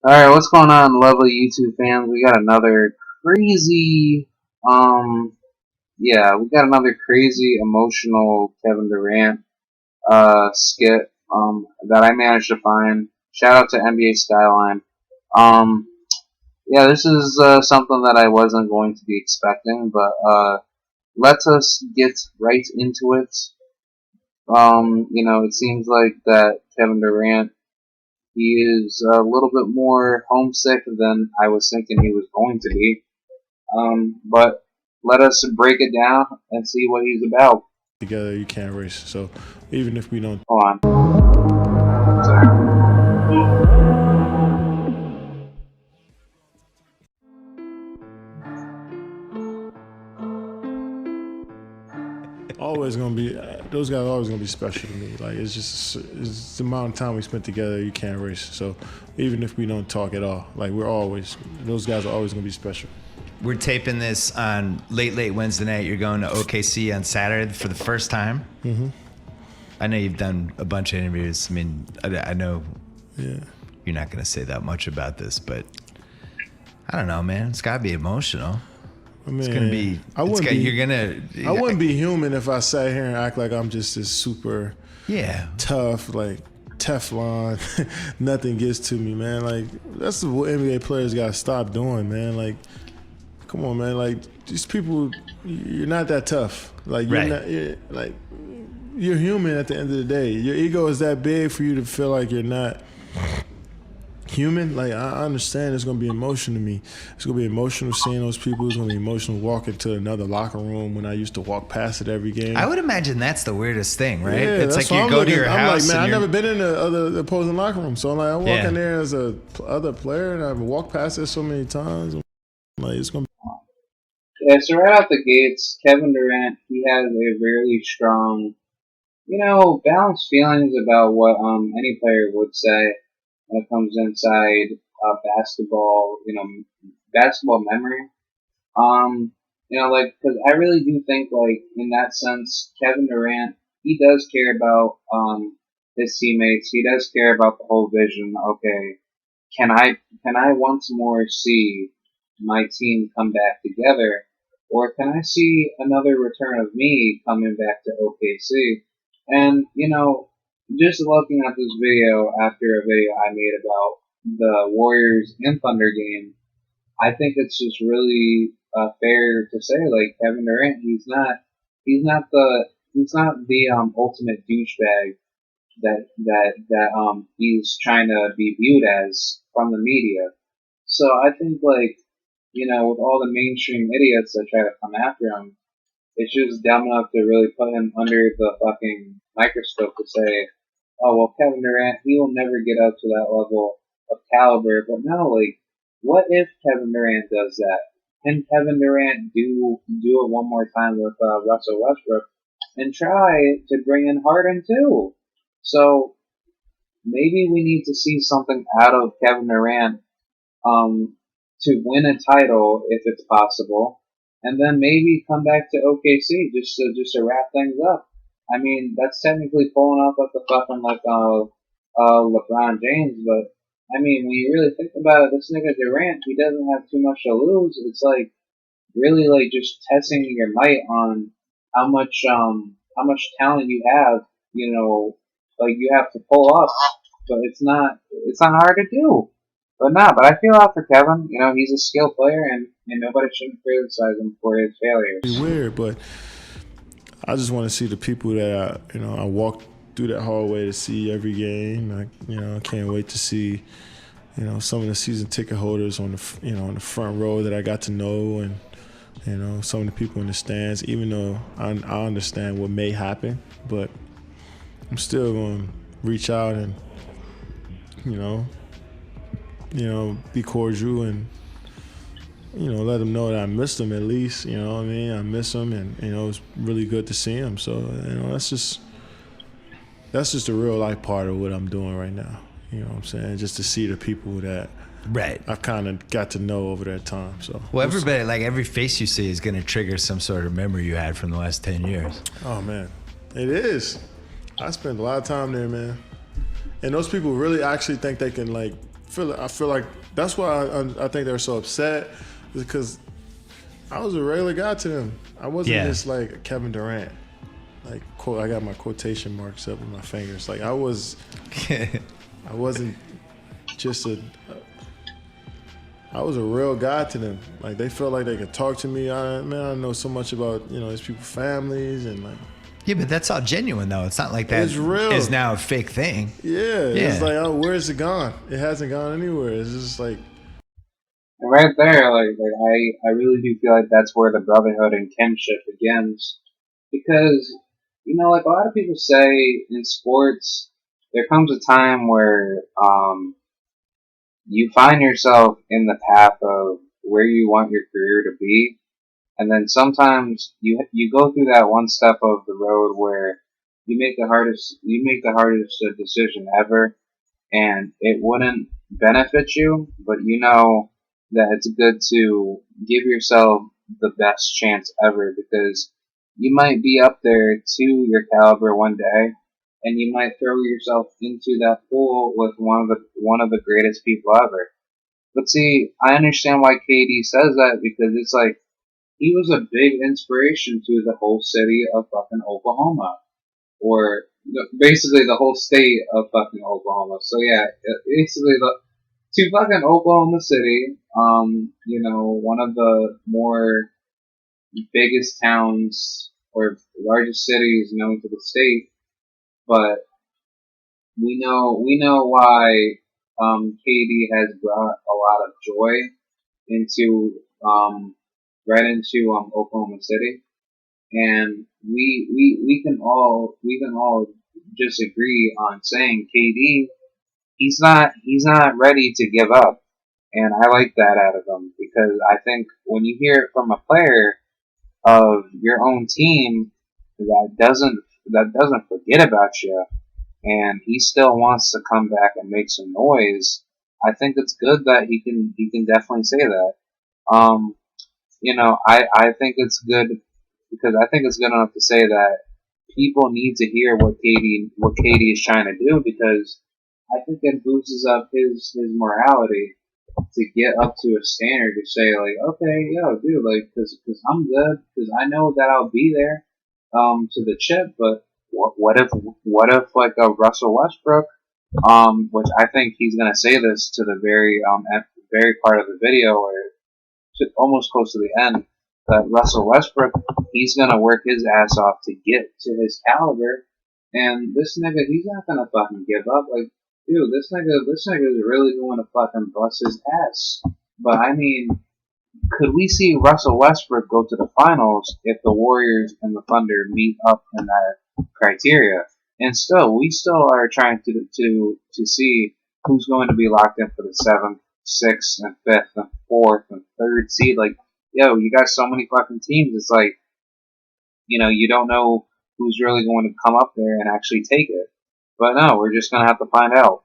Alright, what's going on, lovely YouTube fans? We got another crazy, we got another crazy emotional Kevin Durant, skit, that I managed to find. Shout out to NBA Skyline. This is, something that I wasn't going to be expecting, but, let us get right into it. It seems like that Kevin Durant, he is a little bit more homesick than I was thinking he was going to be. But let us break it down and see what he's about. Together, you can't race. So even if we don't. Hold on. Sorry. Always gonna be, those guys are always gonna be special to me. Like it's the amount of time we spent together, you can't erase. So even if we don't talk at all, like those guys are always gonna be special. We're taping this on late Wednesday night. You're going to OKC on Saturday for the first time. Mm-hmm. I know you've done a bunch of interviews. I mean, I know you're not gonna say that much about this, but I don't know, man. It's gotta be emotional. I mean, it's gonna be. I wouldn't be human if I sat here and act like I'm just this super tough, like Teflon. Nothing gets to me, man. Like that's what NBA players gotta stop doing, man. Like, come on, man. Like these people, you're not that tough. Like you're not. You're human at the end of the day. Your ego is that big for you to feel like you're not human. Like I understand it's gonna be emotional to me. It's gonna be emotional seeing those people. It's gonna be emotional walking to another locker room when I used to walk past it every game. I would imagine that's the weirdest thing, right? Yeah, it's like you go to your house. I'm like, man, I've never been in the opposing locker room, so I'm like, I walk in there as a other player, and I've walked past it so many times. I'm like, it's gonna be. So right out the gates, Kevin Durant, he has a very strong, balanced feelings about what any player would say when it comes inside basketball, basketball memory. Because I really do think, like, in that sense, Kevin Durant, he does care about his teammates. He does care about the whole vision. Okay, can I once more see my team come back together, or can I see another return of me coming back to OKC? And just looking at this video after a video I made about the Warriors and Thunder game, I think it's just really fair to say, like, Kevin Durant, he's not the ultimate douchebag that he's trying to be viewed as from the media. So I think, like, with all the mainstream idiots that try to come after him, it's just dumb enough to really put him under the fucking microscope to say, oh, well, Kevin Durant, he will never get up to that level of caliber. But no, like, what if Kevin Durant does that? Can Kevin Durant do it one more time with Russell Westbrook and try to bring in Harden too? So maybe we need to see something out of Kevin Durant to win a title if it's possible, and then maybe come back to OKC just to wrap things up. I mean, that's technically pulling up at the fucking LeBron James, but I mean, when you really think about it, this nigga Durant, he doesn't have too much to lose. It's like really like just testing your might on how much talent you have. Like you have to pull up, but it's not hard to do. But I feel out for Kevin. He's a skilled player, and nobody shouldn't criticize him for his failures. It's weird, but I just want to see the people that I walk through that hallway to see every game. I can't wait to see, some of the season ticket holders on the front row that I got to know, and some of the people in the stands. Even though I understand what may happen, but I'm still going to reach out and be cordial and let them know that I miss them at least. You know what I mean? I miss them, and it's really good to see them. So that's just the real life part of what I'm doing right now. You know what I'm saying? Just to see the people that I've kind of got to know over that time. So everybody, like every face you see is going to trigger some sort of memory you had from the last 10 years. Oh man, it is. I spent a lot of time there, man. And those people really actually think they can like I feel like that's why I think they're so upset, because I was a regular guy to them. I wasn't just like Kevin Durant. Like, quote, I got my quotation marks up in my fingers. Like, I wasn't just I was a real guy to them. Like, they felt like they could talk to me. I know so much about, these people's families and like. Yeah, but that's all genuine though. It's not like that is now a fake thing. Yeah. It's like, oh, where's it gone? It hasn't gone anywhere. It's just like. And right there, like I really do feel like that's where the brotherhood and kinship begins. Because, like a lot of people say in sports, there comes a time where you find yourself in the path of where you want your career to be, and then sometimes you go through that one step of the road where you make the hardest decision ever, and it wouldn't benefit you, but you know that it's good to give yourself the best chance ever, because you might be up there to your caliber one day, and you might throw yourself into that pool with one of the greatest people ever. But see, I understand why KD says that, because it's like he was a big inspiration to the whole city of fucking Oklahoma, or basically the whole state of fucking Oklahoma. So yeah, basically to fucking Oklahoma City, one of the more biggest towns or largest cities known to the state. But we know why KD has brought a lot of joy into Oklahoma City, and we can all just agree on saying KD, he's not ready to give up, and I like that out of him, because I think when you hear it from a player of your own team that doesn't forget about you, and he still wants to come back and make some noise, I think it's good that he can definitely say that. I think it's good, because I think it's good enough to say that people need to hear what KD is trying to do, because I think it boosts up his morality to get up to a standard to say, like, okay, yo, dude, like, cause I'm good, cause I know that I'll be there, to the chip, but what if like a Russell Westbrook, which I think he's gonna say this to the very part of the video, or almost close to the end, that Russell Westbrook, he's gonna work his ass off to get to his caliber, and this nigga, he's not gonna fucking give up. Like, dude, this nigga is really going to fucking bust his ass. But I mean, could we see Russell Westbrook go to the finals if the Warriors and the Thunder meet up in that criteria? And still, we still are trying to see who's going to be locked in for the 7th, 6th, and 5th, and 4th, and 3rd seed. Like, yo, you got so many fucking teams. It's like, you don't know who's really going to come up there and actually take it. But no, we're just gonna have to find out.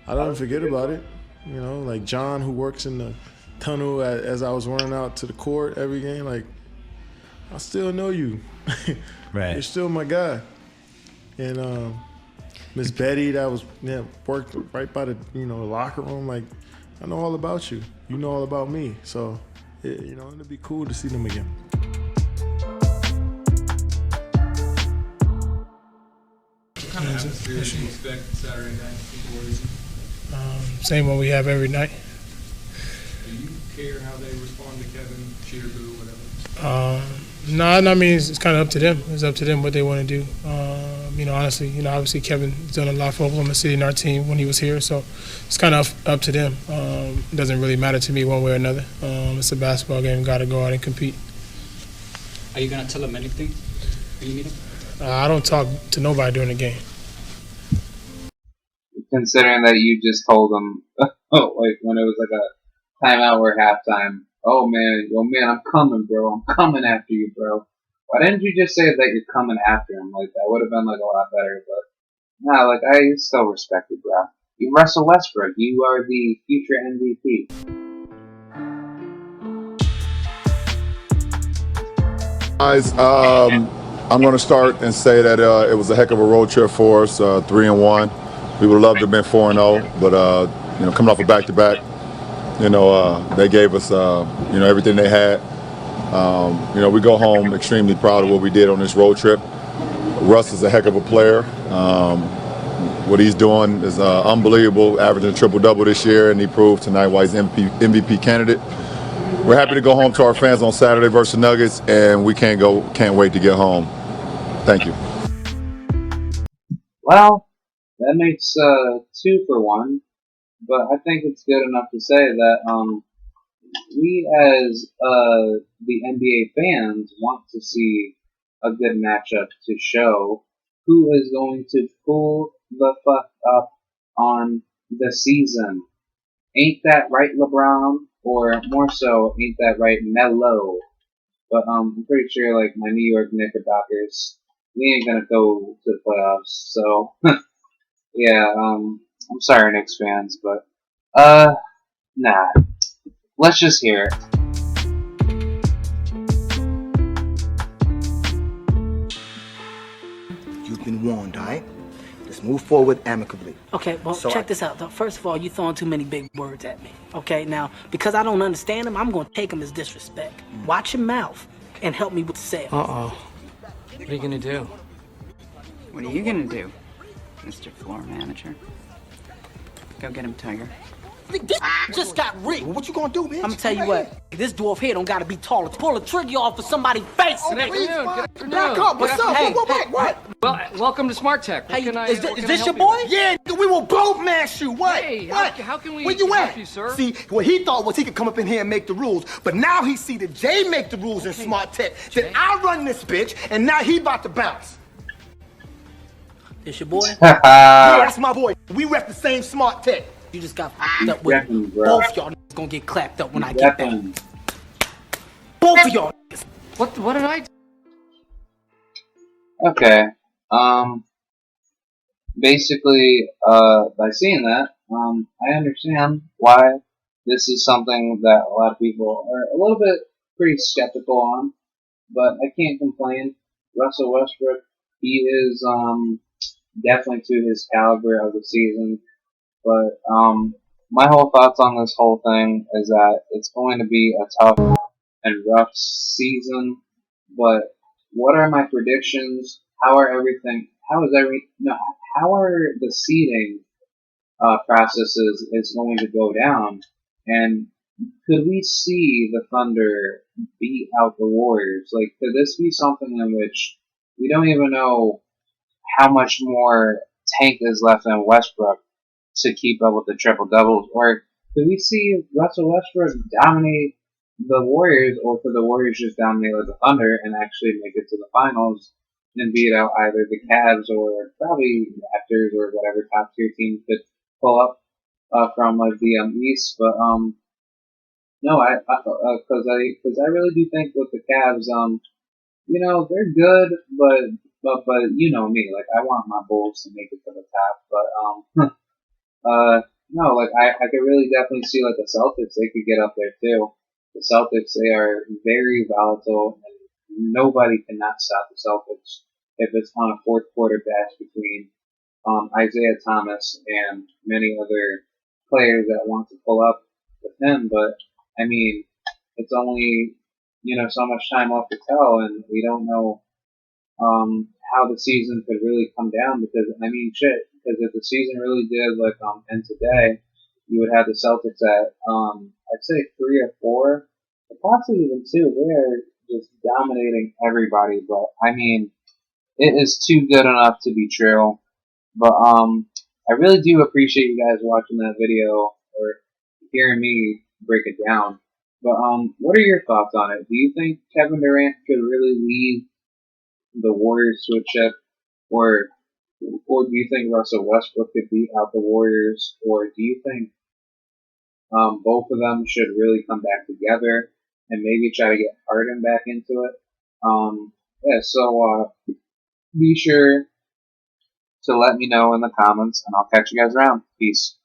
I don't forget about it. Like John, who works in the tunnel as I was running out to the court every game. Like, I still know you. Right. You're still my guy. And Miss Betty, that was worked right by the locker room. Like, I know all about you. You know all about me. So, it'd be cool to see them again. What kind of atmosphere do you expect Saturday night for the Warriors? Same one we have every night. Do you care how they respond to Kevin, cheer, boo, whatever? No, I mean, it's kind of up to them. It's up to them what they want to do. Honestly, obviously Kevin's done a lot for Oklahoma City and our team when he was here, so it's kind of up to them. It doesn't really matter to me one way or another. It's a basketball game. Got to go out and compete. Are you going to tell them anything when you meet them? I don't talk to nobody during the game. Considering that you just told them, like when it was like a timeout or halftime, oh man, I'm coming, bro. I'm coming after you, bro. Why didn't you just say that you're coming after him? Like, that would have been like a lot better. But nah, like, I still respect you, bro. You Russell Westbrook. You are the future MVP. Guys, I'm going to start and say that it was a heck of a road trip for us, 3-1. We would love to have been 4-0, but coming off a back-to-back. They gave us, everything they had. We go home extremely proud of what we did on this road trip. Russ is a heck of a player. What he's doing is unbelievable, averaging a triple-double this year, and he proved tonight why he's MVP candidate. We're happy to go home to our fans on Saturday versus the Nuggets, and we can't wait to get home. Thank you. Well, that makes 2 for 1, but I think it's good enough to say that we as the NBA fans want to see a good matchup to show who is going to pull the fuck up on the season. Ain't that right, LeBron? Or more so, ain't that right, Melo? But I'm pretty sure, like, my New York Knickerbockers, we ain't gonna go to the playoffs. So, yeah, I'm sorry, Knicks fans, but, nah. Let's just hear it. You've been warned, all right? Let's move forward amicably. Okay, well, so check this out. First of all, you're throwing too many big words at me. Okay, now, because I don't understand them, I'm going to take them as disrespect. Watch your mouth and help me with the sales. Uh-oh. What are you going to do? What are you going to do, Mr. Floor Manager? Go get him, Tiger. This just got rigged. Well, what you gonna do, bitch? I'm gonna tell you what, this dwarf here don't gotta be taller. Pull a trigger off of somebody's face. Good afternoon. Back up. What's up? Hey, What? Well, welcome to Smart Tech. Hey, Is this your boy? Yeah, we will both mash you. What? Hey, what? How can we Where you help at? you, sir? See, what he thought was he could come up in here and make the rules, but now he see that Jay make the rules in Smart Tech. That I run this bitch, and now he about to bounce. This your boy? Yeah, that's my boy. We rep the same Smart Tech. You just got f***ed up with me. Both y'all niggas gonna get clapped up when I get back. Both of y'all niggas. What did I do? Okay. Basically, by seeing that, I understand why this is something that a lot of people are a little bit pretty skeptical on, but I can't complain. Russell Westbrook, he is, definitely to his caliber of the season. But my whole thoughts on this whole thing is that it's going to be a tough and rough season. But what are my predictions? How are the seeding processes is going to go down? And could we see the Thunder beat out the Warriors? Like, could this be something in which we don't even know how much more tank is left in Westbrook to keep up with the triple-doubles? Or could we see Russell Westbrook dominate the Warriors, or could the Warriors just dominate the Thunder and actually make it to the finals and beat out either the Cavs or probably Raptors or whatever top-tier team could pull up from like the East? But no, because I really do think with the Cavs, they're good, but you know me, like I want my Bulls to make it to the top, but no, like I could really definitely see like the Celtics, they could get up there too. The Celtics, they are very volatile, and nobody cannot stop the Celtics if it's on a fourth quarter batch between Isaiah Thomas and many other players that want to pull up with him. But I mean, it's only so much time left to tell, and we don't know how the season could really come down, because I mean shit. Because if the season really did end today, you would have the Celtics at I'd say 3 or 4, but possibly even 2. They are just dominating everybody. But I mean, it is too good enough to be true. But I really do appreciate you guys watching that video or hearing me break it down. But what are your thoughts on it? Do you think Kevin Durant could really lead the Warriors to a chip, or do you think Russell Westbrook could beat out the Warriors, or do you think both of them should really come back together and maybe try to get Harden back into it? So be sure to let me know in the comments, and I'll catch you guys around. Peace.